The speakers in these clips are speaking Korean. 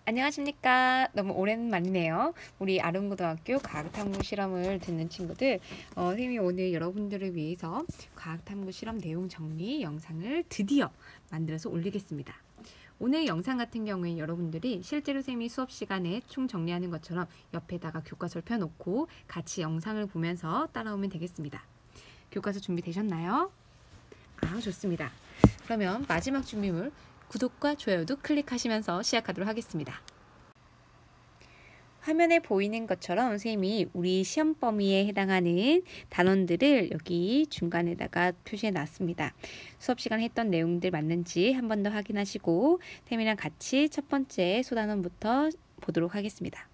안녕하십니까. 너무 오랜만이네요. 우리 아름고등학교 과학탐구 실험을 듣는 친구들, 선생님이 오늘 여러분들을 위해서 과학탐구 실험 내용 정리 영상을 드디어 만들어서 올리겠습니다. 오늘 영상 같은 경우에 여러분들이 실제로 선생님이 수업 시간에 총 정리하는 것처럼 옆에다가 교과서를 펴놓고 같이 영상을 보면서 따라오면 되겠습니다. 교과서 준비되셨나요? 좋습니다. 그러면 마지막 준비물 구독과 좋아요도 클릭하시면서 시작하도록 하겠습니다. 화면에 보이는 것처럼 선생님이 우리 시험 범위에 해당하는 단원들을 여기 중간에다가 표시해 놨습니다. 수업 시간 했던 내용들 맞는지 한 번 더 확인하시고 템이랑 같이 첫 번째 소단원부터 보도록 하겠습니다.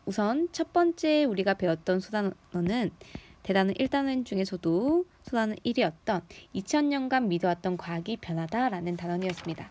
우선 첫 번째 우리가 배웠던 소단원은 대단원 1단원 중에서도 소단원 1이었던 2000년간 믿어왔던 과학이 변하다라는 단원이었습니다.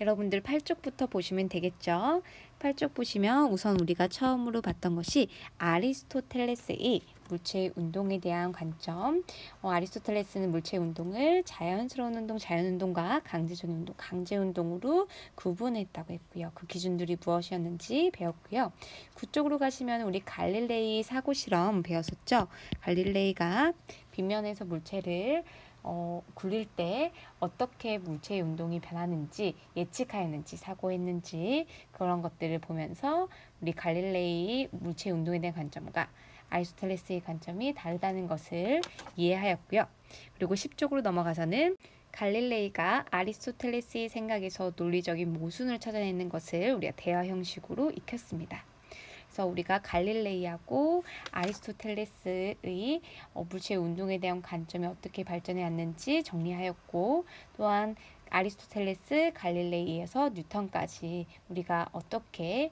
여러분들 8쪽부터 보시면 되겠죠. 8쪽 보시면 우선 우리가 처음으로 봤던 것이 아리스토텔레스의 물체의 운동에 대한 관점. 아리스토텔레스는 물체의 운동을 자연스러운 운동, 자연운동과 강제적인 운동, 강제운동으로 구분했다고 했고요. 그 기준들이 무엇이었는지 배웠고요. 9쪽으로 가시면 우리 갈릴레이 사고 실험 배웠었죠. 갈릴레이가 빗면에서 물체를 굴릴 때 어떻게 물체의 운동이 변하는지 예측하였는지 사고했는지 그런 것들을 보면서 우리 갈릴레이 물체의 운동에 대한 관점과 아리스토텔레스의 관점이 다르다는 것을 이해하였고요. 그리고 10쪽으로 넘어가서는 갈릴레이가 아리스토텔레스의 생각에서 논리적인 모순을 찾아내는 것을 우리가 대화 형식으로 익혔습니다. 그래서 우리가 갈릴레이하고 아리스토텔레스의 물체의 운동에 대한 관점이 어떻게 발전해 왔는지 정리하였고, 또한 아리스토텔레스, 갈릴레이에서 뉴턴까지 우리가 어떻게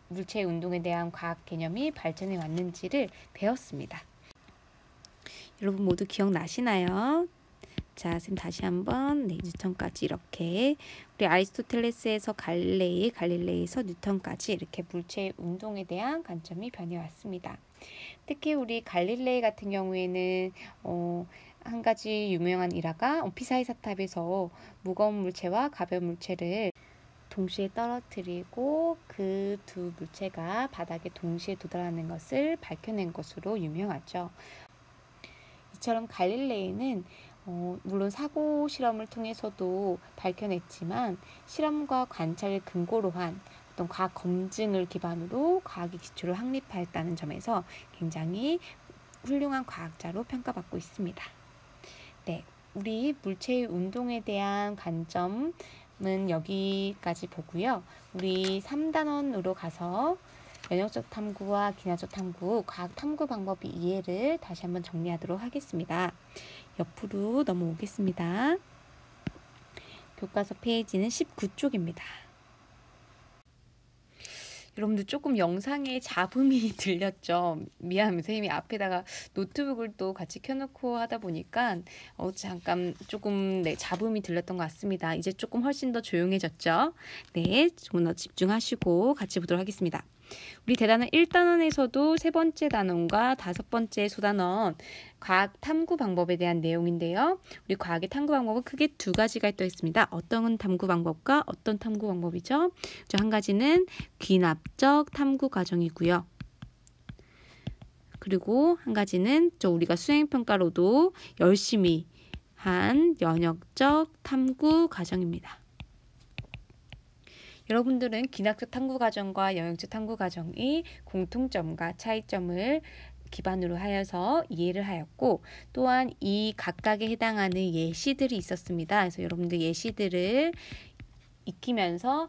물체의 운동에 대한 과학 개념이 발전해 왔는지를 배웠습니다. 여러분 모두 기억나시나요? 자, 선생님 다시 한번 뉴턴까지 이렇게 우리 아리스토텔레스에서 갈릴레이, 갈릴레이에서 뉴턴까지 이렇게 물체의 운동에 대한 관점이 변해왔습니다. 특히 우리 갈릴레이 같은 경우에는 한 가지 유명한 일화가 피사의 사탑에서 무거운 물체와 가벼운 물체를 동시에 떨어뜨리고 그 두 물체가 바닥에 동시에 도달하는 것을 밝혀낸 것으로 유명하죠. 이처럼 갈릴레이는 물론 사고 실험을 통해서도 밝혀냈지만 실험과 관찰을 근거로 한 어떤 과학 검증을 기반으로 과학의 기초를 확립하였다는 점에서 굉장히 훌륭한 과학자로 평가받고 있습니다. 네, 우리 물체의 운동에 대한 관점은 여기까지 보고요. 우리 3단원으로 가서 면역적 탐구와 기하적 탐구, 과학 탐구 방법의 이해를 다시 한번 정리하도록 하겠습니다. 옆으로 넘어오겠습니다. 교과서 페이지는 19쪽입니다. 여러분들 조금 영상에 잡음이 들렸죠? 미안합니다. 선생님이 앞에다가 노트북을 또 같이 켜놓고 하다 보니까 잠깐 조금 잡음이 들렸던 것 같습니다. 이제 조금 훨씬 더 조용해졌죠? 네, 조금 더 집중하시고 같이 보도록 하겠습니다. 우리 대단원 1단원에서도 세 번째 단원과 다섯 번째 소단원 과학 탐구 방법에 대한 내용인데요. 우리 과학의 탐구 방법은 크게 두 가지가 또 있습니다. 어떤 탐구 방법과 어떤 탐구 방법이죠? 한 가지는 귀납적 탐구 과정이고요. 그리고 한 가지는 우리가 수행평가로도 열심히 한 연역적 탐구 과정입니다. 여러분들은 기납적 탐구 과정과 영역적 탐구 과정이 공통점과 차이점을 기반으로 하여서 이해를 하였고, 또한 이 각각에 해당하는 예시들이 있었습니다. 그래서 여러분들 예시들을 익히면서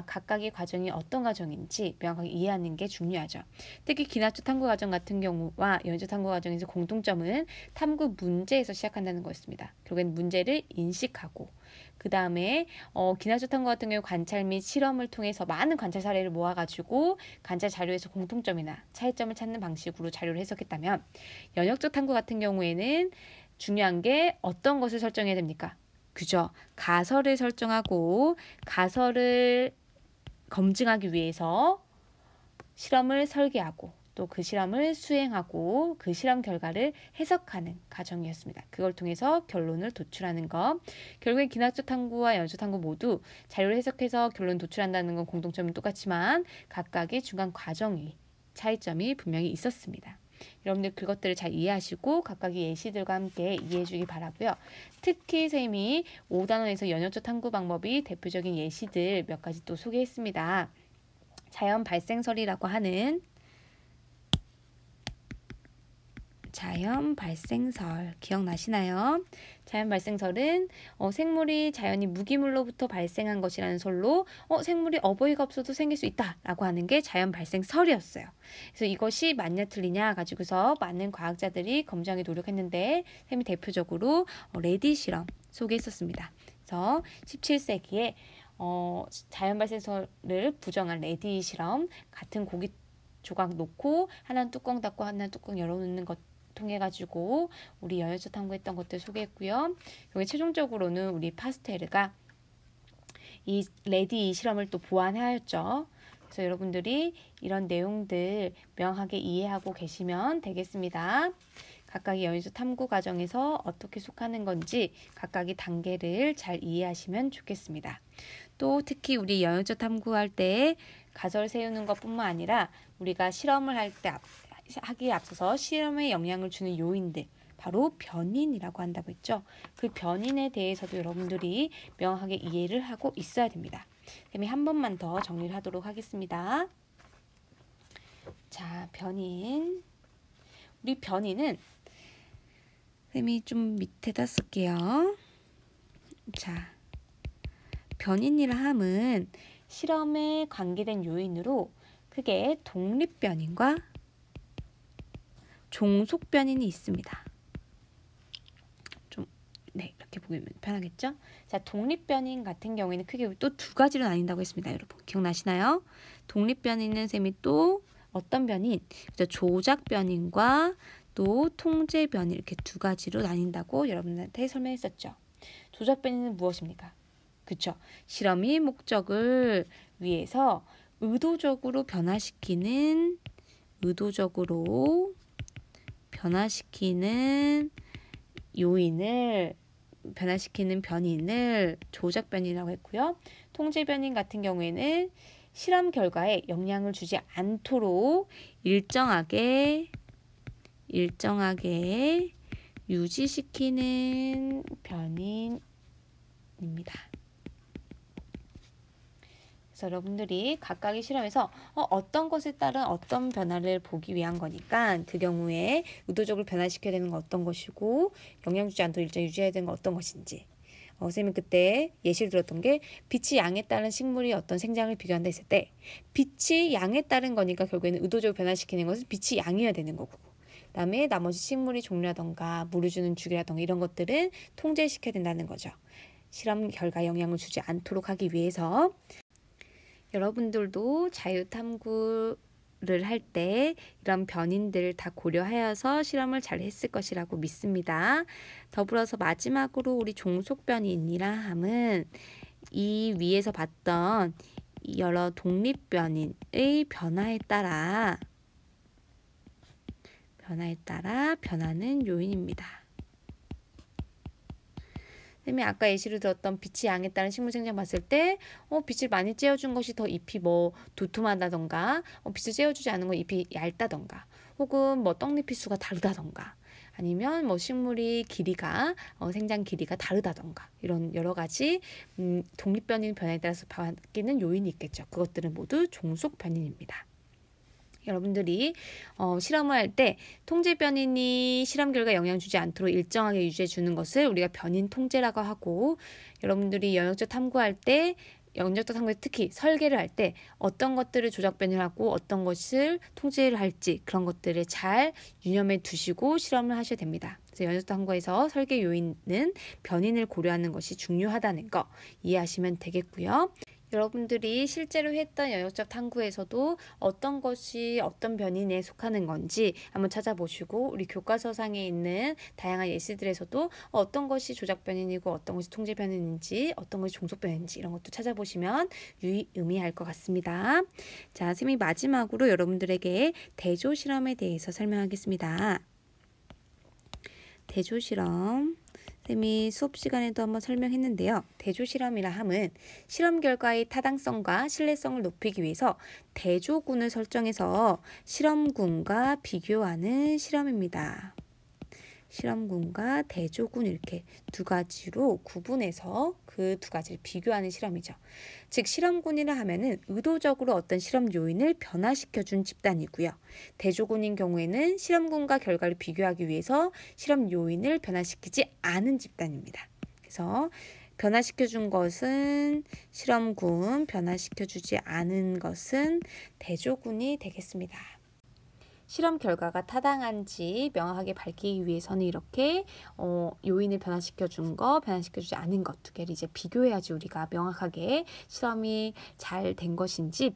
각각의 과정이 어떤 과정인지 명확하게 이해하는 게 중요하죠. 특히 기납적 탐구 과정 같은 경우와 연역적 탐구 과정에서 공통점은 탐구 문제에서 시작한다는 거였습니다. 결국엔 문제를 인식하고 그 다음에 기납적 탐구 같은 경우 관찰 및 실험을 통해서 많은 관찰 사례를 모아가지고 관찰 자료에서 공통점이나 차이점을 찾는 방식으로 자료를 해석했다면, 연역적 탐구 같은 경우에는 중요한 게 어떤 것을 설정해야 됩니까? 그죠? 가설을 설정하고 가설을 검증하기 위해서 실험을 설계하고 또 그 실험을 수행하고 그 실험 결과를 해석하는 과정이었습니다. 그걸 통해서 결론을 도출하는 것. 결국에 기하학적 탐구와 연수 탐구 모두 자료를 해석해서 결론 도출한다는 건 공통점은 똑같지만 각각의 중간 과정이 차이점이 분명히 있었습니다. 여러분들 그것들을 잘 이해하시고 각각의 예시들과 함께 이해해 주기 바라고요. 특히 쌤이 5단원에서 연역적 탐구 방법이 대표적인 예시들 몇 가지 또 소개했습니다. 자연 발생설이라고 하는 자연 발생설 기억나시나요? 자연 발생설은 생물이 자연히 무기물로부터 발생한 것이라는 설로 생물이 어버이가 없어도 생길 수 있다라고 하는 게 자연 발생설이었어요. 그래서 이것이 맞냐 틀리냐 가지고서 많은 과학자들이 검증하기 노력했는데 쌤이 대표적으로 레디 실험 소개했었습니다. 그래서 17세기에 자연 발생설을 부정한 레디 실험 같은 고기 조각 놓고 하나는 뚜껑 닫고 하나는 뚜껑 열어놓는 것 통해 가지고 우리 연역적 탐구했던 것들 소개했고요. 여기 최종적으로는 우리 파스테르가 이 레디 실험을 또 보완하였죠. 그래서 여러분들이 이런 내용들 명확하게 이해하고 계시면 되겠습니다. 각각의 연역적 탐구 과정에서 어떻게 속하는 건지 각각의 단계를 잘 이해하시면 좋겠습니다. 또 특히 우리 연역적 탐구할 때 가설 세우는 것뿐만 아니라 우리가 실험을 하기에 앞서서 실험에 영향을 주는 요인들 바로 변인이라고 한다고 했죠. 그 변인에 대해서도 여러분들이 명확하게 이해를 하고 있어야 됩니다. 그럼 한 번만 더 정리를 하도록 하겠습니다. 자, 변인. 우리 변인은 쌤이 좀 밑에다 쓸게요. 자, 변인이라 함은 실험에 관계된 요인으로 크게 독립변인과 종속변인이 있습니다. 이렇게 보면 편하겠죠? 자, 독립변인 같은 경우에는 크게 또 두 가지로 나뉜다고 했습니다. 여러분 기억나시나요? 독립변인은 쌤이 또 어떤 변인? 조작변인과 또 통제변인 이렇게 두 가지로 나뉜다고 여러분한테 설명했었죠. 조작변인은 무엇입니까? 그쵸? 실험이 목적을 위해서 의도적으로 변화시키는 요인을 변화시키는 변인을 조작변인이라고 했고요. 통제변인 같은 경우에는 실험 결과에 영향을 주지 않도록 일정하게 유지시키는 변인입니다. 그래서 여러분들이 각각의 실험에서 어떤 것에 따른 어떤 변화를 보기 위한 거니까 그 경우에 의도적으로 변화시켜야 되는 건 어떤 것이고 영향 주지 않도록 일정 유지해야 되는 건 어떤 것인지 선생님이 그때 예시를 들었던 게 빛이 양에 따른 식물이 어떤 생장을 비교한다 했을 때 빛이 양에 따른 거니까 결국에는 의도적으로 변화시키는 것은 빛이 양이어야 되는 거고 그 다음에 나머지 식물의 종류라던가 물을 주는 주기라던가 이런 것들은 통제시켜야 된다는 거죠. 실험 결과에 영향을 주지 않도록 하기 위해서 여러분들도 자유탐구를 할 때 이런 변인들 다 고려하여서 실험을 잘 했을 것이라고 믿습니다. 더불어서 마지막으로 우리 종속변인이라 함은 이 위에서 봤던 여러 독립변인의 변화에 따라 변하는 요인입니다. 선생님이 아까 예시로 들었던 빛이 양에 따른 식물 생장 봤을 때 빛을 많이 쬐어준 것이 더 잎이 두툼하다던가 빛을 쬐어주지 않은 건 잎이 얇다던가 혹은 떡잎의 수가 다르다던가 아니면 식물이 길이가 생장 길이가 다르다던가 이런 여러 가지 독립변인 변화에 따라서 바뀌는 요인이 있겠죠. 그것들은 모두 종속변인입니다. 여러분들이 실험을 할 때 통제 변인이 실험 결과에 영향 주지 않도록 일정하게 유지해 주는 것을 우리가 변인 통제라고 하고 여러분들이 영역적 탐구할 때 영역적 탐구에 특히 설계를 할 때 어떤 것들을 조작 변인을 하고 어떤 것을 통제를 할지 그런 것들을 잘 유념해 두시고 실험을 하셔야 됩니다. 그래서 영역적 탐구에서 설계 요인은 변인을 고려하는 것이 중요하다는 거 이해하시면 되겠고요. 여러분들이 실제로 했던 영역적 탐구에서도 어떤 것이 어떤 변인에 속하는 건지 한번 찾아보시고, 우리 교과서상에 있는 다양한 예시들에서도 어떤 것이 조작 변인이고 어떤 것이 통제 변인인지, 어떤 것이 종속 변인인지 이런 것도 찾아보시면 유의미할 것 같습니다. 자, 선생님이 마지막으로 여러분들에게 대조 실험에 대해서 설명하겠습니다. 대조 실험, 쌤이 수업 시간에도 한번 설명했는데요. 대조 실험이라 함은 실험 결과의 타당성과 신뢰성을 높이기 위해서 대조군을 설정해서 실험군과 비교하는 실험입니다. 실험군과 대조군 이렇게 두 가지로 구분해서 그 두 가지를 비교하는 실험이죠. 즉 실험군이라 하면은 의도적으로 어떤 실험 요인을 변화시켜준 집단이고요. 대조군인 경우에는 실험군과 결과를 비교하기 위해서 실험 요인을 변화시키지 않은 집단입니다. 그래서 변화시켜준 것은 실험군, 변화시켜주지 않은 것은 대조군이 되겠습니다. 실험 결과가 타당한지 명확하게 밝히기 위해서는 이렇게 요인을 변화시켜 준 거, 변화시켜 주지 않은 것 두 개를 이제 비교해야지 우리가 명확하게 실험이 잘 된 것인지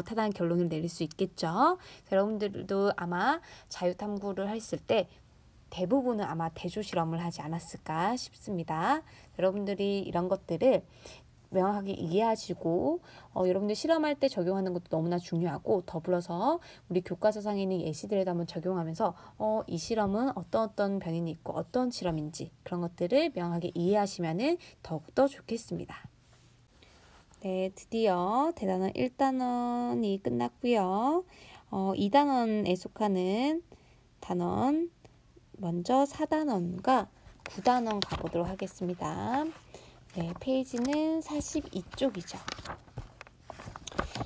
타당한 결론을 내릴 수 있겠죠. 여러분들도 아마 자유탐구를 했을 때 대부분은 아마 대조 실험을 하지 않았을까 싶습니다. 여러분들이 이런 것들을 명확하게 이해하시고 여러분들 실험할 때 적용하는 것도 너무나 중요하고, 더불어서 우리 교과서상에 있는 예시들에도 한번 적용하면서 이 실험은 어떤 변인이 있고 어떤 실험인지 그런 것들을 명확하게 이해하시면 더욱더 좋겠습니다. 네, 드디어 대단원 1단원이 끝났고요. 2단원에 속하는 단원, 먼저 4단원과 9단원 가보도록 하겠습니다. 네, 페이지는 42쪽이죠.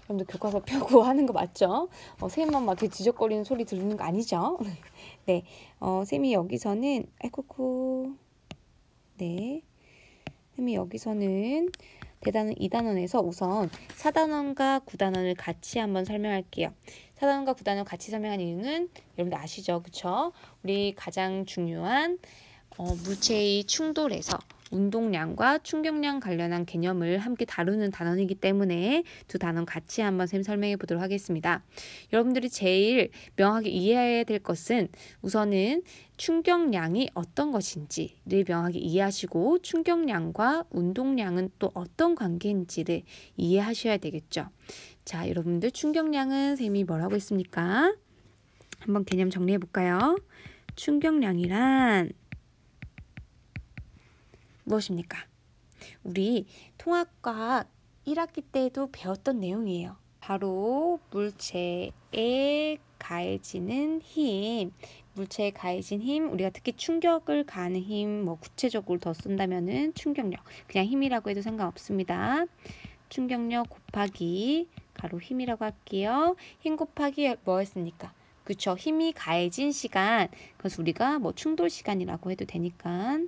여러분들 교과서 펴고 하는 거 맞죠? 쌤만 막 이렇게 지적거리는 소리 들리는 거 아니죠? 네, 쌤이 여기서는 네, 쌤이 여기서는 대단원 2단원에서 우선 4단원과 9단원을 같이 한번 설명할게요. 4단원과 9단원 같이 설명한 이유는 여러분들 아시죠? 그쵸? 우리 가장 중요한 물체의 충돌에서 운동량과 충격량 관련한 개념을 함께 다루는 단원이기 때문에 두 단원 같이 한번 설명해 보도록 하겠습니다. 여러분들이 제일 명확하게 이해해야 될 것은 우선은 충격량이 어떤 것인지를 명확히 이해하시고, 충격량과 운동량은 또 어떤 관계인지를 이해하셔야 되겠죠. 자, 여러분들 충격량은 쌤이 뭐라고 했습니까? 한번 개념 정리해 볼까요? 충격량이란 무엇입니까? 우리 통합과학 1학기 때도 배웠던 내용이에요. 바로 물체에 가해지는 힘, 물체에 가해진 힘, 우리가 특히 충격을 가하는 힘, 구체적으로 더 쓴다면은 충격력, 그냥 힘이라고 해도 상관없습니다. 충격력 곱하기 가로 힘이라고 할게요. 힘 곱하기 뭐였습니까? 그쵸, 힘이 가해진 시간, 그래서 우리가 충돌 시간이라고 해도 되니까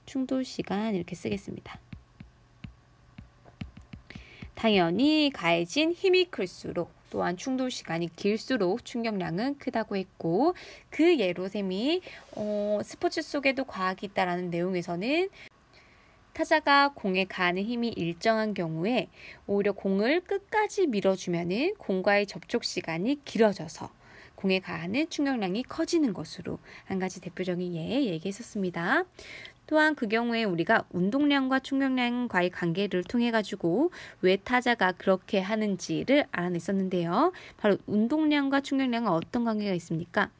충돌 시간 이렇게 쓰겠습니다. 당연히 가해진 힘이 클수록, 또한 충돌 시간이 길수록 충격량은 크다고 했고, 그 예로 쌤이 스포츠 속에도 과학이 있다라는 내용에서는 타자가 공에 가하는 힘이 일정한 경우에 오히려 공을 끝까지 밀어주면은 공과의 접촉 시간이 길어져서 공에 가하는 충격량이 커지는 것으로 한 가지 대표적인 예 얘기했었습니다. 또한 그 경우에 우리가 운동량과 충격량과의 관계를 통해 가지고 왜 타자가 그렇게 하는지를 알아냈었는데요. 바로 운동량과 충격량은 어떤 관계가 있습니까?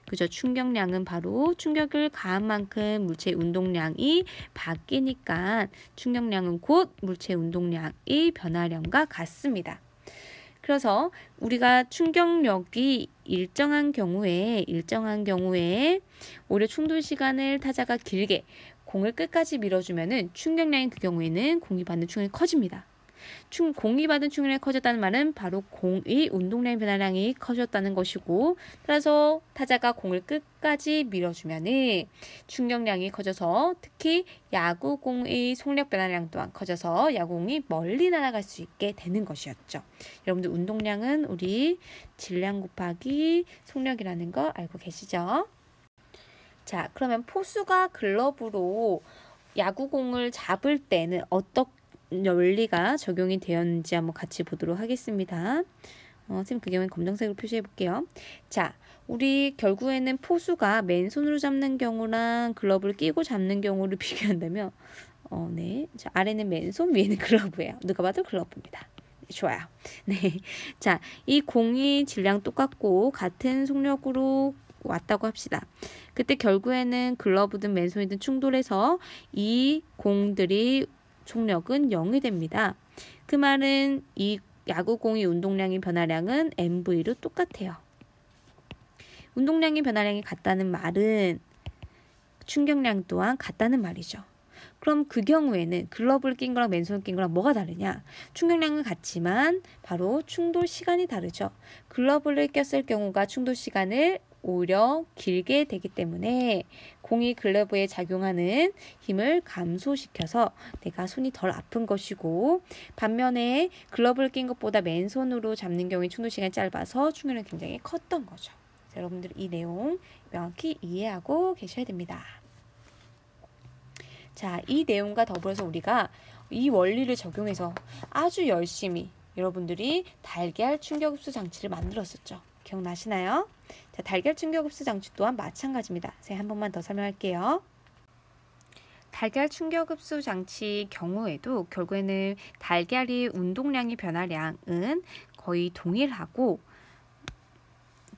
그죠? 충격량은 바로 충격을 가한 만큼 물체의 운동량이 바뀌니까 충격량은 곧 물체의 운동량의 변화량과 같습니다. 그래서 우리가 충격력이 일정한 경우에 오히려 충돌 시간을 타자가 길게 공을 끝까지 밀어주면은 충격량이 그 경우에는 공이 받는 충격이 커집니다. 공이 받은 충격량이 커졌다는 말은 바로 공의 운동량 변화량이 커졌다는 것이고, 따라서 타자가 공을 끝까지 밀어주면은 충격량이 커져서 특히 야구공의 속력 변화량 또한 커져서 야구공이 멀리 날아갈 수 있게 되는 것이었죠. 여러분들 운동량은 우리 질량 곱하기 속력이라는 거 알고 계시죠? 자, 그러면 포수가 글러브로 야구공을 잡을 때는 원리가 적용이 되었는지 한번 같이 보도록 하겠습니다. 선생님 그 경우에 검정색으로 표시해 볼게요. 자, 우리 결국에는 포수가 맨손으로 잡는 경우랑 글러브를 끼고 잡는 경우를 비교한다면 네. 자, 아래는 맨손, 위에는 글러브예요. 누가 봐도 글러브입니다. 네, 좋아요. 네. 자, 이 공이 질량 똑같고 같은 속력으로 왔다고 합시다. 그때 결국에는 글러브든 맨손이든 충돌해서 이 공들이 속력은 0이 됩니다. 그 말은 이 야구공의 운동량의 변화량은 MV로 똑같아요. 운동량의 변화량이 같다는 말은 충격량 또한 같다는 말이죠. 그럼 그 경우에는 글러브를 낀 거랑 맨손을 낀 거랑 뭐가 다르냐? 충격량은 같지만 바로 충돌 시간이 다르죠. 글러브를 꼈을 경우가 충돌 시간을 오히려 길게 되기 때문에 공이 글러브에 작용하는 힘을 감소시켜서 내가 손이 덜 아픈 것이고, 반면에 글러브를 낀 것보다 맨손으로 잡는 경우에 충돌 시간이 짧아서 충격량이 굉장히 컸던 거죠. 여러분들 이 내용 명확히 이해하고 계셔야 됩니다. 자, 이 내용과 더불어서 우리가 이 원리를 적용해서 아주 열심히 여러분들이 달걀 충격흡수 장치를 만들었었죠. 기억나시나요? 자, 달걀 충격흡수 장치 또한 마찬가지입니다. 제가 한 번만 더 설명할게요. 달걀 충격흡수 장치 경우에도 결국에는 달걀의 운동량의 변화량은 거의 동일하고,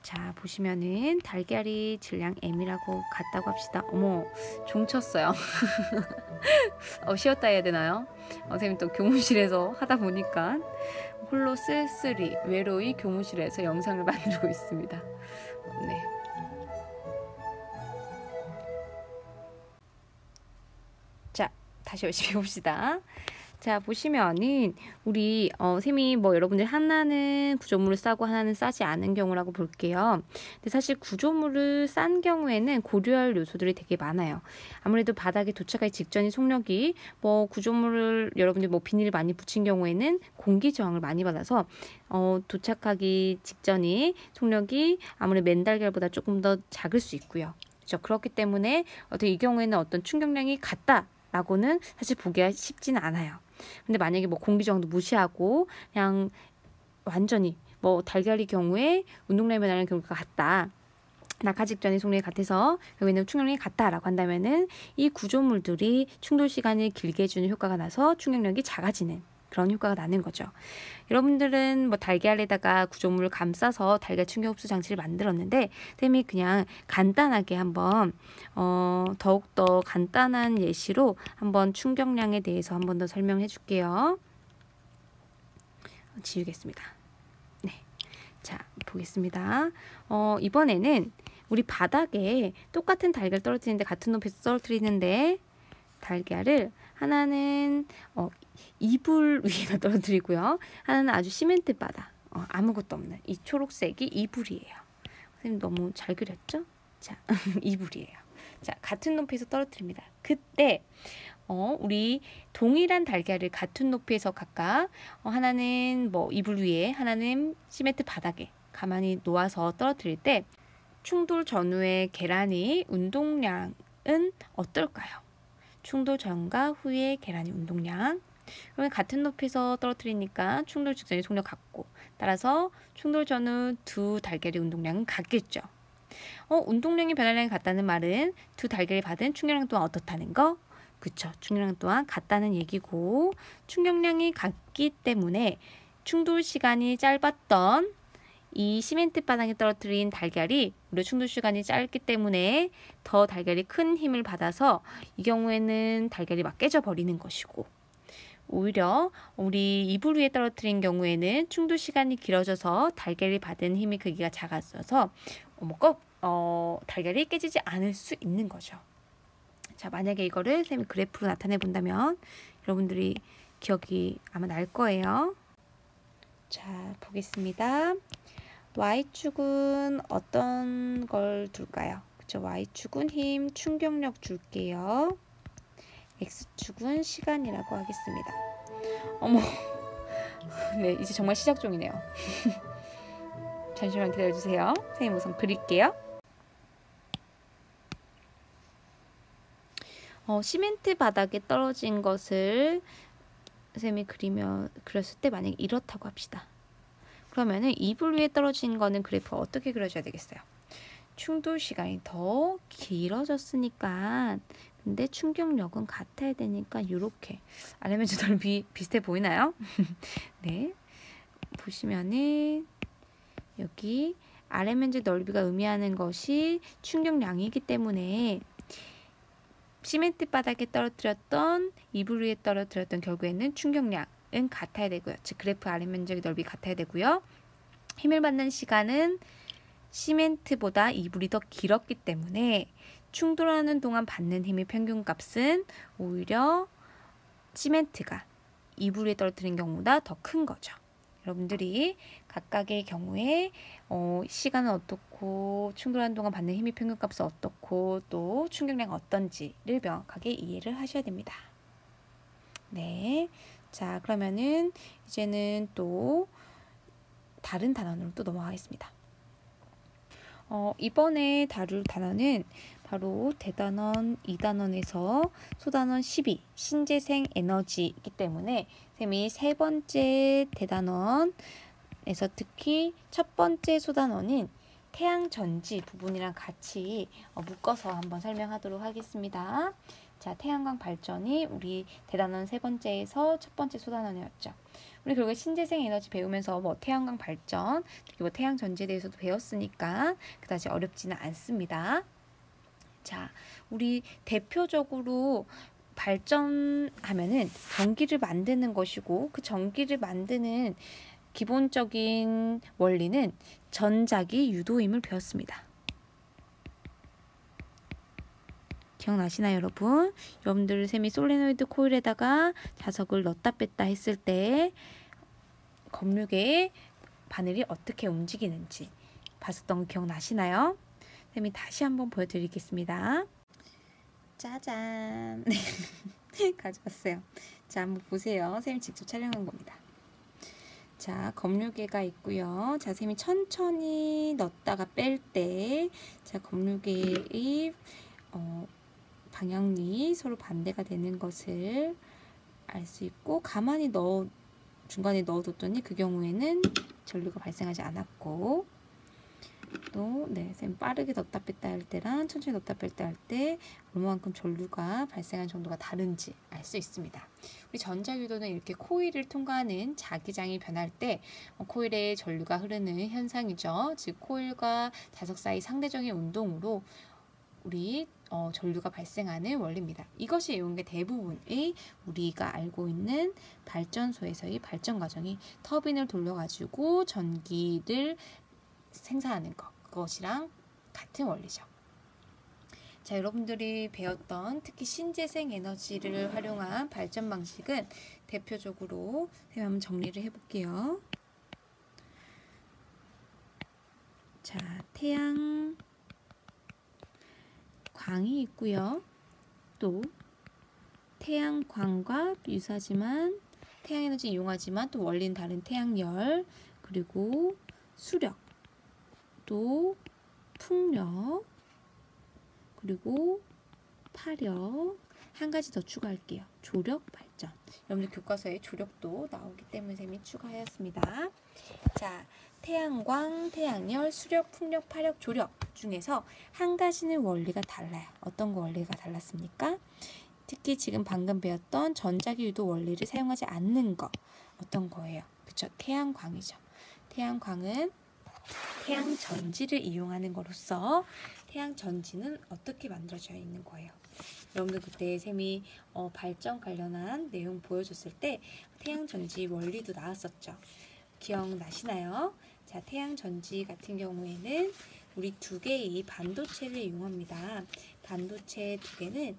자, 보시면은 달걀이 질량 M이라고 같다고 합시다. 어머, 종 쳤어요. 쉬었다 해야 되나요? 선생님 또 교무실에서 하다 보니까 홀로 쓸쓸히 외로이 교무실에서 영상을 만들고 있습니다. 네. 자, 다시 열심히 봅시다. 자, 보시면은 우리 쌤이 뭐 여러분들 하나는 구조물을 싸고 하나는 싸지 않은 경우라고 볼게요. 근데 사실 구조물을 싼 경우에는 고려할 요소들이 되게 많아요. 아무래도 바닥에 도착하기 직전인 속력이 뭐 구조물을 여러분들 뭐 비닐을 많이 붙인 경우에는 공기 저항을 많이 받아서 도착하기 직전이 속력이 아무래도 맨달걀보다 조금 더 작을 수 있고요. 그렇죠? 그렇기 때문에 이 경우에는 어떤 충격량이 같다라고는 사실 보기가 쉽지는 않아요. 근데 만약에 뭐 공기 저항도 무시하고 그냥 완전히 뭐 달걀이 경우에 운동량이 변하는 경우가 같다, 낙하 직전의 속력이 같아서 여기는 충격량이 같다라고 한다면은 이 구조물들이 충돌 시간을 길게 해주는 효과가 나서 충격력이 작아지는 그런 효과가 나는 거죠. 여러분들은 뭐 달걀에다가 구조물을 감싸서 달걀 충격 흡수 장치를 만들었는데, 쌤이 그냥 간단하게 한번 더욱더 간단한 예시로 한번 충격량에 대해서 한번 더 설명해 줄게요. 지우겠습니다. 네, 자, 보겠습니다. 이번에는 우리 바닥에 똑같은 달걀 떨어뜨리는데, 같은 높이에서 떨어뜨리는데 달걀을 하나는 이불 위에다 떨어뜨리고요. 하나는 아주 시멘트 바닥, 아무것도 없는 이 초록색이 이불이에요. 선생님 너무 잘 그렸죠? 자, 이불이에요. 자, 같은 높이에서 떨어뜨립니다. 그때 우리 동일한 달걀을 같은 높이에서 각각 하나는 뭐 이불 위에, 하나는 시멘트 바닥에 가만히 놓아서 떨어뜨릴 때 충돌 전후의 계란의 운동량은 어떨까요? 충돌 전과 후의 계란의 운동량. 그러면 같은 높이에서 떨어뜨리니까 충돌 직전의 속력 같고, 따라서 충돌 전후 두 달걀의 운동량은 같겠죠. 운동량의 변화량이 같다는 말은 두 달걀이 받은 충격량 또한 어떻다는 거? 그쵸. 충격량 또한 같다는 얘기고, 충격량이 같기 때문에 충돌 시간이 짧았던 이 시멘트 바닥에 떨어뜨린 달걀이 우리 충돌 시간이 짧기 때문에 더 달걀이 큰 힘을 받아서 이 경우에는 달걀이 막 깨져버리는 것이고, 오히려 우리 이불 위에 떨어뜨린 경우에는 충돌 시간이 길어져서 달걀이 받은 힘의 크기가 작아져서 달걀이 깨지지 않을 수 있는 거죠. 자, 만약에 이거를 선생님이 그래프로 나타내 본다면 여러분들이 기억이 아마 날 거예요. 자, 보겠습니다. Y축은 어떤 걸 둘까요? 그쵸? Y축은 힘, 충격력 줄게요. X축은 시간이라고 하겠습니다. 어머, 네, 이제 정말 시작종이네요. 잠시만 기다려주세요. 선생님 우선 그릴게요. 시멘트 바닥에 떨어진 것을 쌤이 그렸을 때 만약에 이렇다고 합시다. 그러면은 이불 위에 떨어진 거는 그래프 어떻게 그려줘야 되겠어요? 충돌 시간이 더 길어졌으니까, 근데 충격력은 같아야 되니까 이렇게 RMS 넓이 비슷해 보이나요? 네, 보시면은 여기 RMS 넓이가 의미하는 것이 충격량이기 때문에 시멘트 바닥에 떨어뜨렸던 이불 위에 떨어뜨렸던 결국에는 충격량은 같아야 되고요. 즉 그래프 RMS 넓이 같아야 되고요. 힘을 받는 시간은 시멘트보다 이불이 더 길었기 때문에 충돌하는 동안 받는 힘의 평균값은 오히려 시멘트가 이불 위에 떨어뜨린 경우보다 더 큰 거죠. 여러분들이 각각의 경우에 시간은 어떻고 충돌하는 동안 받는 힘의 평균값은 어떻고 또 충격량은 어떤지를 명확하게 이해를 하셔야 됩니다. 네, 자 그러면은 이제는 또 다른 단원으로 또 넘어가겠습니다. 이번에 다룰 단원은 바로 대단원 2단원에서 소단원 12 신재생 에너지이기 때문에 쌤이 세 번째 대단원에서 특히 첫 번째 소단원인 태양 전지 부분이랑 같이 묶어서 한번 설명하도록 하겠습니다. 자, 태양광 발전이 우리 대단원 세 번째에서 첫 번째 소단원이었죠. 우리 결국에 신재생 에너지 배우면서 뭐 태양광 발전, 특히 뭐 태양 전지에 대해서도 배웠으니까 그다지 어렵지는 않습니다. 자, 우리 대표적으로 발전하면은 전기를 만드는 것이고 그 전기를 만드는 기본적인 원리는 전자기 유도임을 배웠습니다. 기억나시나요, 여러분? 여러분들 쌤이 솔레노이드 코일에다가 자석을 넣었다 뺐다 했을 때 검육의 바늘이 어떻게 움직이는지 봤었던 거 기억나시나요? 쌤이 다시 한번 보여드리겠습니다. 짜잔! 가져왔어요. 자, 한번 보세요. 쌤이 직접 촬영한 겁니다. 자, 검류개가 있고요. 자, 쌤이 천천히 넣었다가 뺄 때, 자, 검류개의 방향이 서로 반대가 되는 것을 알 수 있고, 가만히 중간에 넣어뒀더니 그 경우에는 전류가 발생하지 않았고, 또 쌤 빠르게 넣었다 뺐다 할 때랑 천천히 넣었다 뺐다 할 때 얼마만큼 전류가 발생한 정도가 다른지 알 수 있습니다. 우리 전자유도는 이렇게 코일을 통과하는 자기장이 변할 때 코일에 전류가 흐르는 현상이죠. 즉 코일과 자석 사이 상대적인 운동으로 우리 전류가 발생하는 원리입니다. 이것이 이용의 대부분의 우리가 알고 있는 발전소에서의 발전 과정이 터빈을 돌려가지고 전기를 생산하는 그것이랑 같은 원리죠. 자, 여러분들이 배웠던 특히 신재생 에너지를 활용한 발전 방식은 대표적으로 한번 정리를 해볼게요. 자, 태양광이 있고요. 또 태양광과 유사하지만 태양에너지 이용하지만 또 원리는 다른 태양열, 그리고 수력, 또 풍력, 그리고 파력, 한 가지 더 추가할게요. 조력 발전. 여러분들 교과서에 조력도 나오기 때문에 쌤이 추가하였습니다. 자, 태양광, 태양열, 수력, 풍력, 파력, 조력 중에서 한 가지는 원리가 달라요. 어떤 거 원리가 달랐습니까? 특히 지금 방금 배웠던 전자기 유도 원리를 사용하지 않는 거 어떤 거예요? 그쵸? 태양광이죠. 태양광은 태양 전지를 이용하는 거로서 태양 전지는 어떻게 만들어져 있는 거예요? 여러분들 그때 쌤이 발전 관련한 내용 보여줬을 때 태양 전지 원리도 나왔었죠. 기억나시나요? 자, 태양 전지 같은 경우에는 우리 두 개의 반도체를 이용합니다. 반도체 두 개는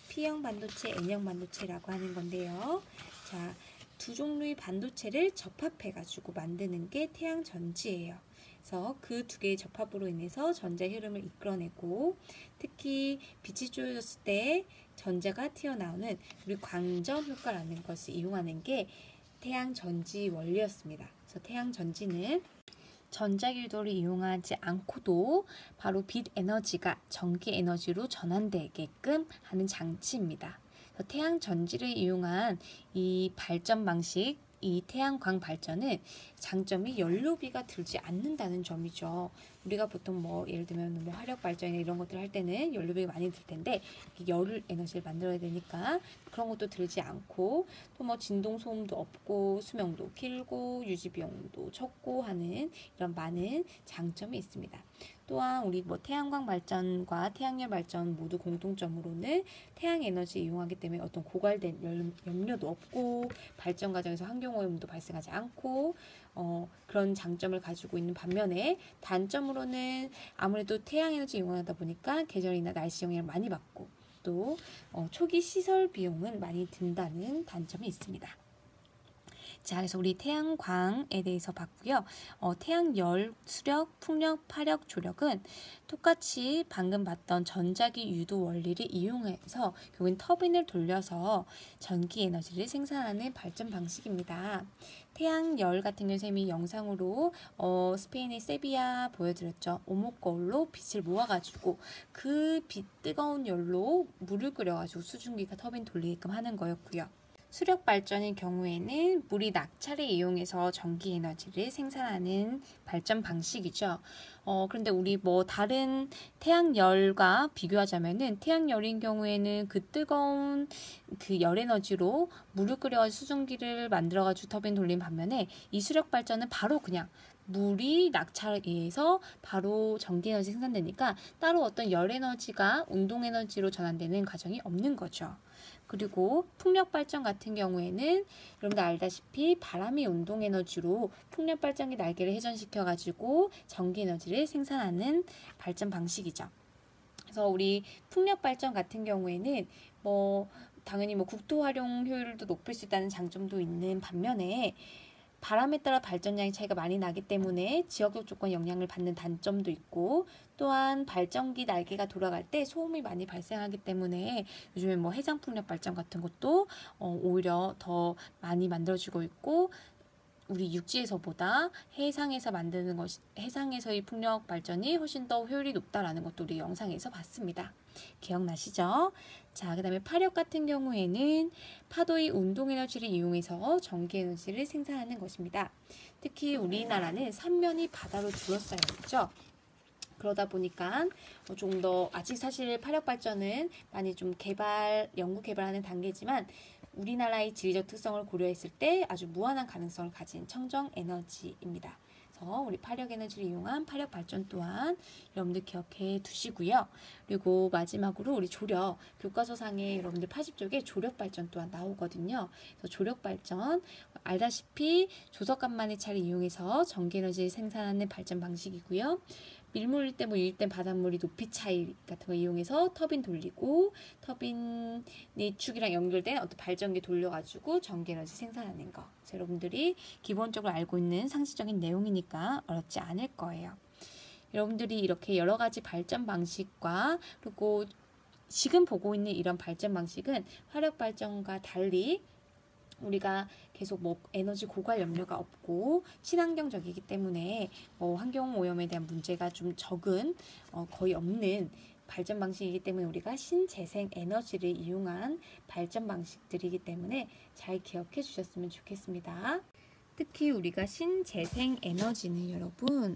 P형 반도체, N형 반도체라고 하는 건데요. 자, 두 종류의 반도체를 접합해가지고 만드는 게 태양 전지예요. 그래서 그 두 개의 접합으로 인해서 전자 흐름을 이끌어내고 특히 빛이 쬐어졌을 때 전자가 튀어나오는 우리 광전 효과라는 것을 이용하는 게 태양 전지 원리였습니다. 그래서 태양 전지는 전자기유도를 이용하지 않고도 바로 빛 에너지가 전기 에너지로 전환되게끔 하는 장치입니다. 태양 전지를 이용한 이 발전 방식, 이 태양광 발전은 장점이 연료비가 들지 않는다는 점이죠. 우리가 보통 뭐 예를 들면 뭐 화력 발전이나 이런 것들 할 때는 연료비가 많이 들 텐데 열 에너지를 만들어야 되니까 그런 것도 들지 않고 또 뭐 진동 소음도 없고 수명도 길고 유지 비용도 적고 하는 이런 많은 장점이 있습니다. 또한 우리 뭐 태양광 발전과 태양열 발전 모두 공통점으로는 태양 에너지 이용하기 때문에 어떤 고갈된 염료도 없고 발전 과정에서 환경오염도 발생하지 않고 그런 장점을 가지고 있는 반면에 단점으로는 아무래도 태양 에너지 이용하다 보니까 계절이나 날씨 영향을 많이 받고 또 초기 시설 비용은 많이 든다는 단점이 있습니다. 자, 그래서 우리 태양광에 대해서 봤고요. 태양열, 수력, 풍력, 파력, 조력은 똑같이 방금 봤던 전자기 유도 원리를 이용해서 결국엔 터빈을 돌려서 전기 에너지를 생산하는 발전 방식입니다. 태양열 같은 경우 쌤이 영상으로 스페인의 세비야 보여드렸죠. 오목거울로 빛을 모아가지고 그 뜨거운 열로 물을 끓여가지고 수증기가 터빈 돌리게끔 하는 거였고요. 수력 발전의 경우에는 물이 낙차를 이용해서 전기 에너지를 생산하는 발전 방식이죠. 그런데 우리 뭐 다른 태양열과 비교하자면은 태양열인 경우에는 그 뜨거운 그 열 에너지로 물을 끓여가지고 수증기를 만들어가지고 터빈 돌린 반면에 이 수력 발전은 바로 그냥 물이 낙차에 의해서 바로 전기 에너지 생산되니까 따로 어떤 열 에너지가 운동 에너지로 전환되는 과정이 없는 거죠. 그리고 풍력 발전 같은 경우에는 여러분들 알다시피 바람이 운동 에너지로 풍력 발전기 날개를 회전시켜 가지고 전기 에너지를 생산하는 발전 방식이죠. 그래서 우리 풍력 발전 같은 경우에는 뭐 당연히 뭐 국토 활용 효율도 높일 수 있다는 장점도 있는 반면에 바람에 따라 발전량의 차이가 많이 나기 때문에 지역적 조건 영향을 받는 단점도 있고 또한 발전기 날개가 돌아갈 때 소음이 많이 발생하기 때문에 요즘에 뭐 해상풍력 발전 같은 것도 오히려 더 많이 만들어지고 있고 우리 육지에서보다 해상에서 만드는 것이 해상에서의 풍력 발전이 훨씬 더 효율이 높다라는 것도 우리 영상에서 봤습니다. 기억나시죠? 자, 그 다음에 파력 같은 경우에는 파도의 운동 에너지를 이용해서 전기 에너지를 생산하는 것입니다. 특히 우리나라는 삼면이 바다로 둘러싸여 있죠. 그러다 보니까 좀 더 아직 사실 파력 발전은 많이 좀 연구 개발하는 단계지만 우리나라의 지리적 특성을 고려했을 때 아주 무한한 가능성을 가진 청정 에너지입니다. 그래서 우리 파력 에너지를 이용한 파력 발전 또한 여러분들 기억해 두시고요. 그리고 마지막으로 우리 조력, 교과서상에 여러분들 80쪽에 조력 발전 또한 나오거든요. 그래서 조력 발전 알다시피 조석간만의 차를 이용해서 전기 에너지를 생산하는 발전 방식이고요. 밀물일 때 뭐 유입된 바닷물이 높이 차이 같은 거 이용해서 터빈 돌리고 터빈의 축이랑 연결된 어떤 발전기 돌려가지고 전기 에너지 생산하는 거. 여러분들이 기본적으로 알고 있는 상식적인 내용이니까 어렵지 않을 거예요. 여러분들이 이렇게 여러 가지 발전 방식과 그리고 지금 보고 있는 이런 발전 방식은 화력 발전과 달리 우리가 계속 뭐 에너지 고갈 염료가 없고 친환경적이기 때문에 환경 오염에 대한 문제가 좀 적은 거의 없는 발전 방식이기 때문에 우리가 신재생 에너지를 이용한 발전 방식들이기 때문에 잘 기억해 주셨으면 좋겠습니다. 특히 우리가 신재생 에너지는 여러분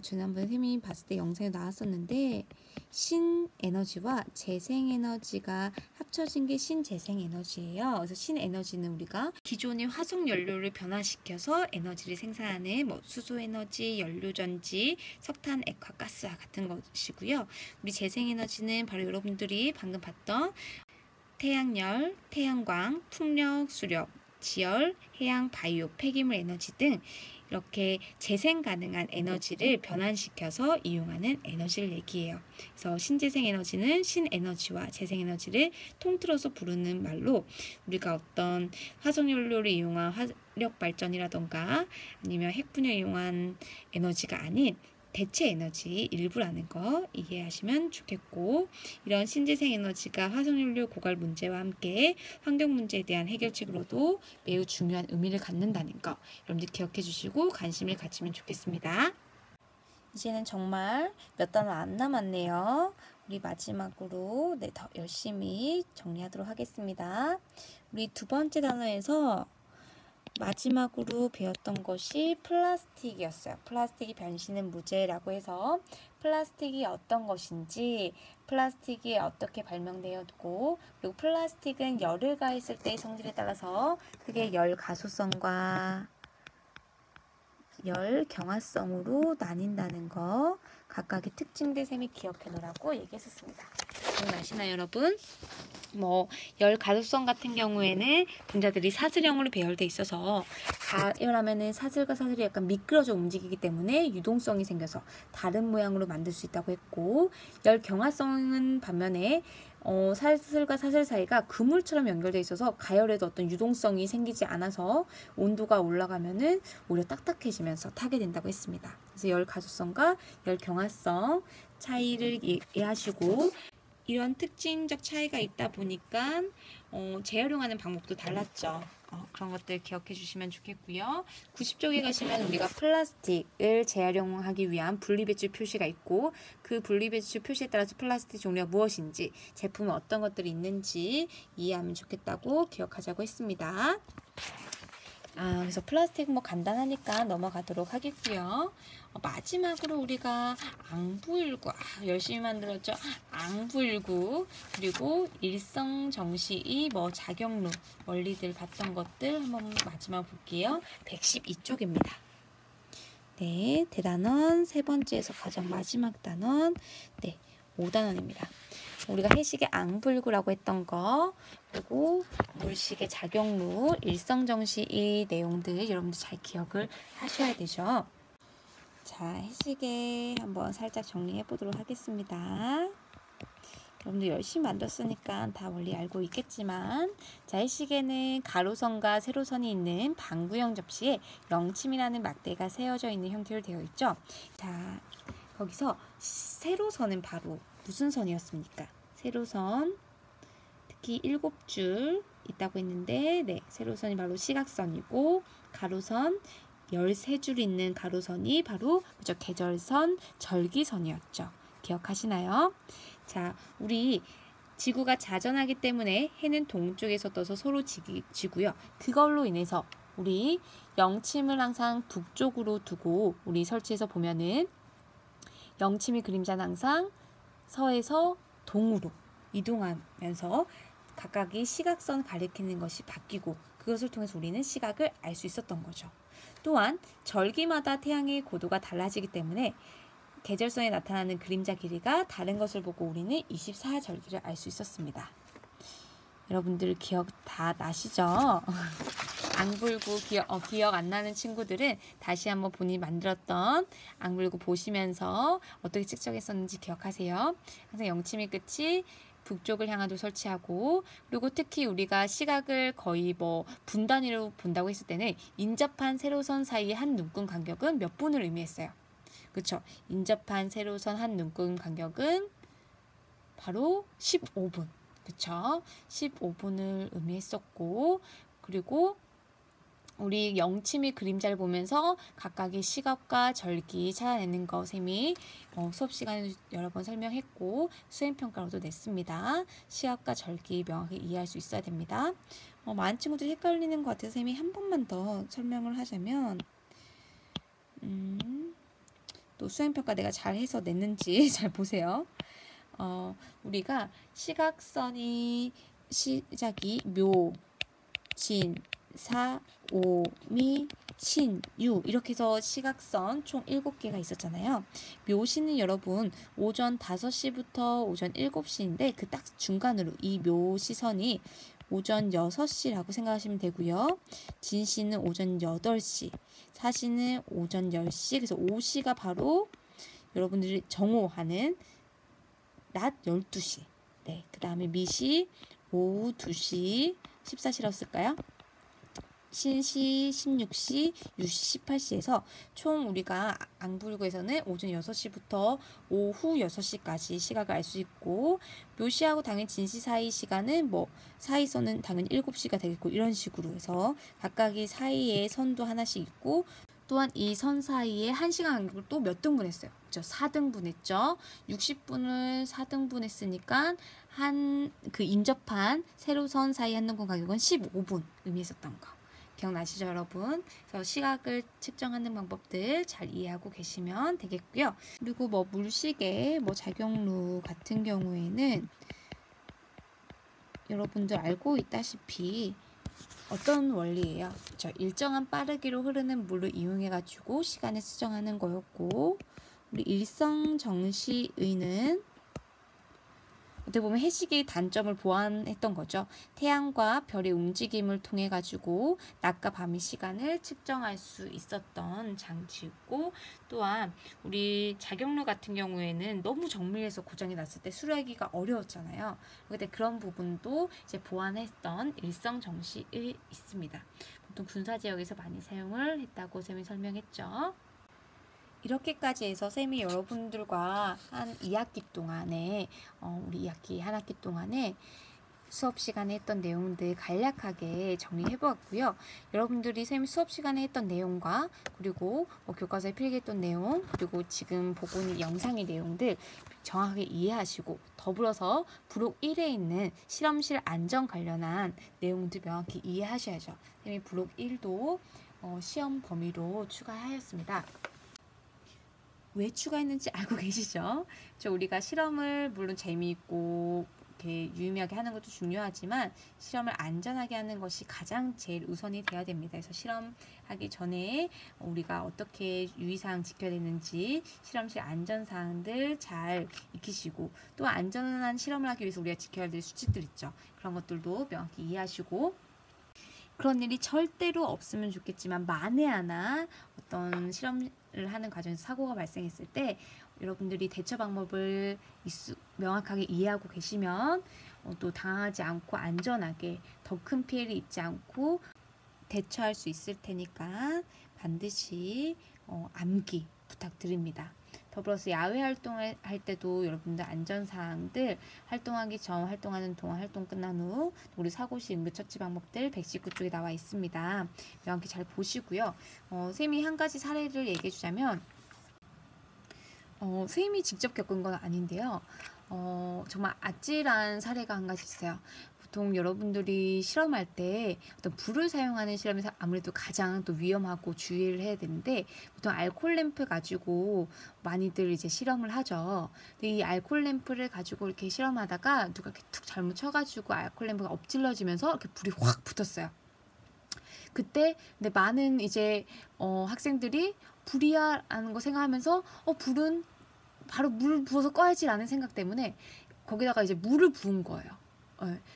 지난번에 선생님이 봤을 때 영상에 나왔었는데 신에너지와 재생에너지가 합쳐진 게 신재생에너지예요. 그래서 신에너지는 우리가 기존의 화석연료를 변화시켜서 에너지를 생산하는 뭐 수소에너지, 연료전지, 석탄, 액화, 가스와 같은 것이고요. 우리 재생에너지는 바로 여러분들이 방금 봤던 태양열, 태양광, 풍력, 수력, 지열, 해양, 바이오, 폐기물 에너지 등 이렇게 재생 가능한 에너지를 변환시켜서 이용하는 에너지를 얘기해요. 그래서 신재생 에너지는 신에너지와 재생 에너지를 통틀어서 부르는 말로 우리가 어떤 화석연료를 이용한 화력 발전이라던가 아니면 핵분열 이용한 에너지가 아닌 대체 에너지 일부라는 거 이해하시면 좋겠고 이런 신재생 에너지가 화석연료 고갈 문제와 함께 환경 문제에 대한 해결책으로도 매우 중요한 의미를 갖는다는 거 여러분들 기억해 주시고 관심을 가지면 좋겠습니다. 이제는 정말 몇 달은 안 남았네요. 우리 마지막으로 더 열심히 정리하도록 하겠습니다. 우리 두 번째 단어에서 마지막으로 배웠던 것이 플라스틱이었어요. 플라스틱이 변신은 무죄라고 해서 플라스틱이 어떤 것인지, 플라스틱이 어떻게 발명되었고, 그리고 플라스틱은 열을 가했을 때의 성질에 따라서 크게 열 가소성과 열 경화성으로 나뉜다는 거, 각각의 특징들 셈이 기억해 놓으라고 얘기했었습니다. 기억나시나요, 여러분? 열 가소성 같은 경우에는 분자들이 사슬형으로 배열돼 있어서 가열하면은 사슬과 사슬이 약간 미끄러져 움직이기 때문에 유동성이 생겨서 다른 모양으로 만들 수 있다고 했고, 열 경화성은 반면에 사슬과 사슬 사이가 그물처럼 연결돼 있어서 가열에도 어떤 유동성이 생기지 않아서 온도가 올라가면은 오히려 딱딱해지면서 타게 된다고 했습니다. 그래서 열 가소성과 열 경화성 차이를 이해하시고, 이런 특징적 차이가 있다 보니까 재활용하는 방법도 달랐죠. 그런 것들 기억해 주시면 좋겠고요. 90쪽에 가시면 우리가 플라스틱을 재활용하기 위한 분리배출 표시가 있고, 그 분리배출 표시에 따라서 플라스틱 종류가 무엇인지, 제품은 어떤 것들이 있는지 이해하면 좋겠다고 기억하자고 했습니다. 그래서 플라스틱 간단하니까 넘어가도록 하겠고요. 마지막으로 우리가 앙부일구, 열심히 만들었죠. 앙부일구, 그리고 일성정시의 작용로, 원리들 봤던 것들 한번 마지막 볼게요. 112쪽입니다. 네, 대단원 세 번째에서 가장 마지막 단원, 5단원입니다. 우리가 해식의 앙불구라고 했던 거, 그리고 물식의 작용루, 일성정시 이 내용들 여러분들 잘 기억을 하셔야 되죠. 자, 해식에 한번 살짝 정리해 보도록 하겠습니다. 여러분들 열심히 만들었으니까 다 원리 알고 있겠지만, 자, 해식에는 가로선과 세로선이 있는 방구형 접시에 영침이라는 막대가 세워져 있는 형태로 되어 있죠. 자, 거기서 세로선은 바로 무슨 선이었습니까? 세로선, 특히 7줄 있다고 했는데, 세로선이 바로 시각선이고, 가로선 13줄 있는 가로선이 바로 계절선, 절기선이었죠. 기억하시나요? 자, 우리 지구가 자전하기 때문에 해는 동쪽에서 떠서 서로 지고요. 그걸로 인해서 우리 영침을 항상 북쪽으로 두고 우리 설치해서 보면은 영침의 그림자는 항상 서에서 동으로 이동하면서 각각의 시각선 가리키는 것이 바뀌고, 그것을 통해서 우리는 시각을 알 수 있었던 거죠. 또한 절기마다 태양의 고도가 달라지기 때문에 계절선에 나타나는 그림자 길이가 다른 것을 보고 우리는 24절기를 알 수 있었습니다. 여러분들 기억 다 나시죠? 앙불구 기억 안 나는 친구들은 다시 한번 본인이 만들었던 앙불구 보시면서 어떻게 측정했었는지 기억하세요. 항상 영침이 끝이 북쪽을 향하도 설치하고, 그리고 특히 우리가 시각을 거의 분 단위로 본다고 했을 때는 인접한 세로선 사이의 한 눈금 간격은 몇 분을 의미했어요. 그렇죠? 인접한 세로선 한 눈금 간격은 바로 15분. 그렇죠? 15분을 의미했었고, 그리고 우리 영침이 그림자를 보면서 각각의 시각과 절기 찾아내는 거 셈이 수업 시간에 여러 번 설명했고, 수행평가로도 냈습니다. 시각과 절기 명확히 이해할 수 있어야 됩니다. 많은 친구들이 헷갈리는 것 같아서 쌤이 한 번만 더 설명을 하자면, 또 수행평가 내가 잘 해서 냈는지 잘 보세요. 우리가 시각선이 시작이 묘, 진, 사, 오, 미, 신, 유 이렇게 해서 시각선 총 7개가 있었잖아요. 묘시는 여러분 오전 5시부터 오전 7시인데 그 딱 중간으로 이 묘시선이 오전 6시라고 생각하시면 되고요. 진시는 오전 8시, 사시는 오전 10시, 그래서 오시가 바로 여러분들이 정오하는 낮 12시. 그 다음에 미시 오후 2시, 14시라고 쓸까요? 신시, 16시, 유시 18시에서 총 우리가 앙불구에서는 오전 6시부터 오후 6시까지 시각을 알 수 있고, 묘시하고 당연 진시 사이 시간은 뭐 사이선은 당연히 7시가 되겠고, 이런 식으로 해서 각각이 사이에 선도 하나씩 있고, 또한 이 선 사이에 1시간 간격을 또 몇 등분 했어요. 그죠? 4등분 했죠. 60분을 4등분 했으니까 그 인접한 세로선 사이 한등분 간격은 15분 의미했었던 거. 기억나시죠, 여러분? 그래서 시각을 측정하는 방법들 잘 이해하고 계시면 되겠고요. 그리고 뭐 물시계, 뭐 작용루 같은 경우에는 여러분들 알고 있다시피 어떤 원리예요? 그렇죠? 일정한 빠르기로 흐르는 물을 이용해가지고 시간을 수정하는 거였고, 우리 일성정시의는 어떻게 보면 해시계의 단점을 보완했던 거죠. 태양과 별의 움직임을 통해 가지고 낮과 밤의 시간을 측정할 수 있었던 장치였고, 또한 우리 작용루 같은 경우에는 너무 정밀해서 고장이 났을 때 수리하기가 어려웠잖아요. 그때 그런 부분도 이제 보완했던 일성정시에 있습니다. 보통 군사 지역에서 많이 사용을 했다고 쌤이 설명했죠. 이렇게까지 해서 쌤이 여러분들과 한 2학기 동안에 우리 2학기 한 학기 동안에 수업 시간에 했던 내용들 간략하게 정리해 보았고요. 여러분들이 쌤 수업 시간에 했던 내용과 그리고 뭐 교과서에 필기했던 내용, 그리고 지금 보고 있는 영상의 내용들 정확하게 이해하시고, 더불어서 부록 1에 있는 실험실 안전 관련한 내용들 명확히 이해하셔야죠. 쌤이 부록 1도 시험 범위로 추가하였습니다. 왜 추가했는지 알고 계시죠? 우리가 실험을 물론 재미있고 이렇게 유의미하게 하는 것도 중요하지만 실험을 안전하게 하는 것이 가장 제일 우선이 돼야 됩니다. 그래서 실험하기 전에 우리가 어떻게 유의사항 지켜야 되는지 실험실 안전사항들 잘 익히시고, 또 안전한 실험을 하기 위해서 우리가 지켜야 될 수칙들 있죠. 그런 것들도 명확히 이해하시고, 그런 일이 절대로 없으면 좋겠지만 만에 하나 어떤 실험을 하는 과정에서 사고가 발생했을 때 여러분들이 대처 방법을 명확하게 이해하고 계시면 또 당하지 않고 안전하게 더 큰 피해를 입지 않고 대처할 수 있을 테니까 반드시 암기 부탁드립니다. 더불어서 야외 활동을 할 때도 여러분들 안전사항들, 활동하기 전, 활동하는 동안, 활동 끝난 후 우리 사고 시 응급처치 방법들 119쪽에 나와 있습니다. 명확히 잘 보시고요. 쌤이 한 가지 사례를 얘기해 주자면, 쌤이 직접 겪은 건 아닌데요. 정말 아찔한 사례가 한 가지 있어요. 보통 여러분들이 실험할 때 어떤 불을 사용하는 실험에서 아무래도 가장 또 위험하고 주의를 해야 되는데, 보통 알코올 램프 가지고 많이들 이제 실험을 하죠. 근데 이 알코올 램프를 가지고 이렇게 실험하다가 누가 이렇게 툭 잘못 쳐가지고 알코올 램프가 엎질러지면서 이렇게 불이 확 붙었어요. 그때 근데 많은 이제 학생들이 불이야 라는 거 생각하면서 불은 바로 물 부어서 꺼야지라는 생각 때문에 거기다가 이제 물을 부은 거예요.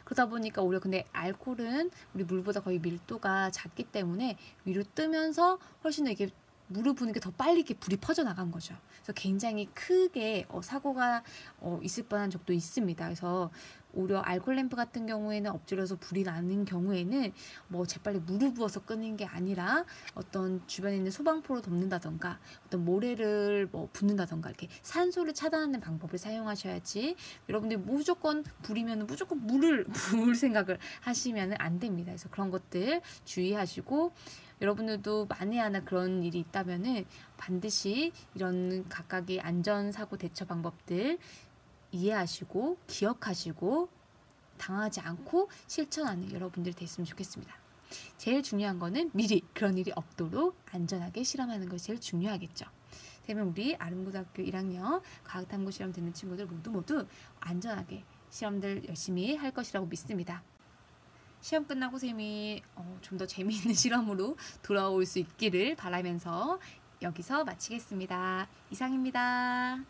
그러다 보니까 오히려, 근데 알코올은 우리 물보다 거의 밀도가 작기 때문에 위로 뜨면서 훨씬 더 이게 물을 부는 게 더 빨리 이렇게 불이 퍼져나간 거죠. 그래서 굉장히 크게 사고가 있을 뻔한 적도 있습니다. 그래서 오히려 알코올 램프 같은 경우에는 엎질러서 불이 나는 경우에는 뭐 재빨리 물을 부어서 끄는 게 아니라 어떤 주변에 있는 소방포로 덮는다던가 어떤 모래를 뭐 붓는다던가 이렇게 산소를 차단하는 방법을 사용하셔야지, 여러분들이 무조건 불이면 무조건 물을 부을 생각을 하시면 안 됩니다. 그래서 그런 것들 주의하시고, 여러분들도 만에 하나 그런 일이 있다면은 반드시 이런 각각의 안전사고 대처 방법들 이해하시고 기억하시고 당하지 않고 실천하는 여러분들이 됐으면 좋겠습니다. 제일 중요한 거는 미리 그런 일이 없도록 안전하게 실험하는 것이 제일 중요하겠죠. 그러면 우리 아름고등학교 1학년 과학탐구 실험 듣는 친구들 모두 안전하게 실험들 열심히 할 것이라고 믿습니다. 시험 끝나고 쌤이 좀 더 재미있는 실험으로 돌아올 수 있기를 바라면서 여기서 마치겠습니다. 이상입니다.